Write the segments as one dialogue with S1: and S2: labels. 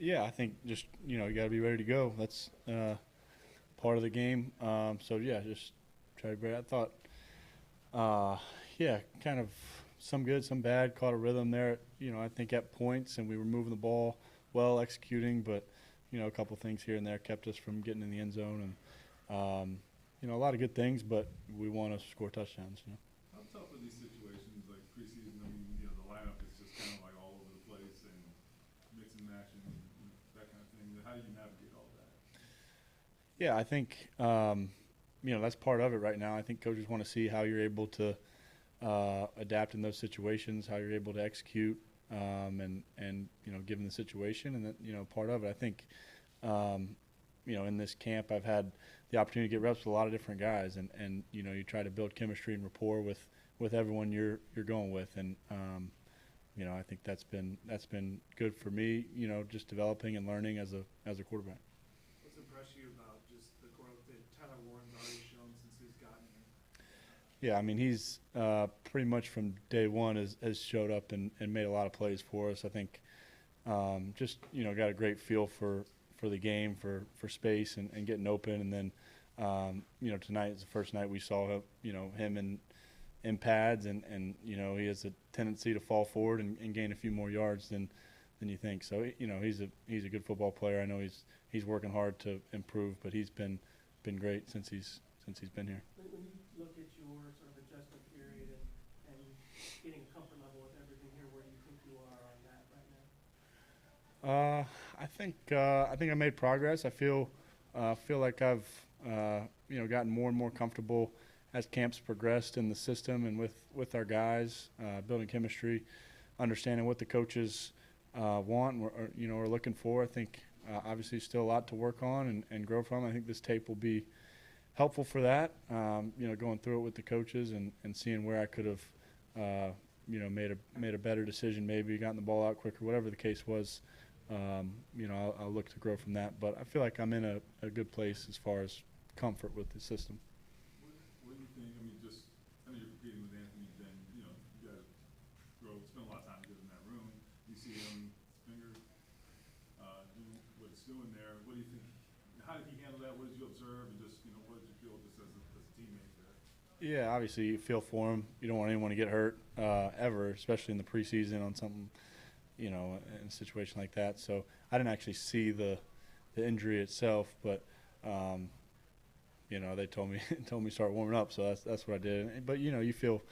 S1: Yeah, I think just you got to be ready to go. That's part of the game. So yeah, just try to be. I thought, uh, yeah, kind of some good, some bad. Caught a rhythm there. I think at points, and we were moving the ball well, executing, but a couple things here and there kept us from getting in the end zone, and a lot of good things, but we want to score touchdowns.
S2: How tough are these situations like preseason? I mean, the lineup is just kind of like all over the place and mix and match and that kind of thing. How do you navigate all that?
S1: Yeah, I think that's part of it right now. I think coaches want to see how you're able to adapt in those situations, how you're able to execute, and given the situation, and that part of it. I think in this camp I've had the opportunity to get reps with a lot of different guys, and you try to build chemistry and rapport with everyone you're going with, and I think that's been good for me. Just developing and learning as a quarterback.
S3: What's impressed you about just the growth that Tyler Warren's already shown since he's gotten here?
S1: Yeah, I mean he's pretty much from day one has showed up and made a lot of plays for us. I think just got a great feel for the game, for space and getting open, and then tonight is the first night we saw him in pads, and he has a tendency to fall forward and gain a few more yards than you think. So he's a good football player. I know he's working hard to improve, but he's been great since he's been here.
S3: When you look at your sort of adjustment period and getting a comfort level with everything here, where do you think you are on that right now?
S1: I think I made progress. I feel like I've gotten more and more comfortable as camps progressed in the system and with our guys, building chemistry, understanding what the coaches want and are looking for. I think obviously still a lot to work on and grow from. I think this tape will be helpful for that. Going through it with the coaches and seeing where I could have made a better decision, maybe gotten the ball out quicker, whatever the case was. I'll look to grow from that. But I feel like I'm in a good place as far as comfort with the system.
S2: What do you think? I mean, just I know you're competing with Anthony. Then you guys spend a lot of time together in that room. You see him, his finger, doing what it's doing there. What do you think? How did he handle that? What did you observe? And just what did you feel just as a teammate there?
S1: Yeah, obviously you feel for him. You don't want anyone to get hurt ever, especially in the preseason on something, in a situation like that. So I didn't actually see the injury itself, but they told me start warming up, so that's what I did. But you feel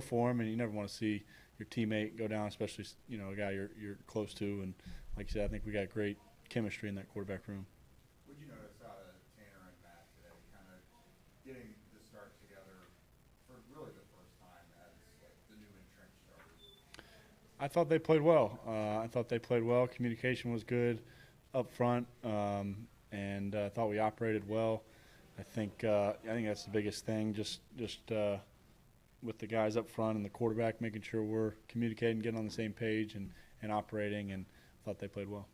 S1: for him, and you never want to see your teammate go down, especially a guy you're close to. And like you said, I think we got great chemistry in that quarterback room.
S4: What did you notice out of Tanner and Matt today, kind of getting the start together for really the first time as the new entrenched starters?
S1: I thought they played well. Communication was good up front, and I thought we operated well. I think that's the biggest thing. Just with the guys up front and the quarterback, making sure we're communicating, getting on the same page, and operating. And I thought they played well.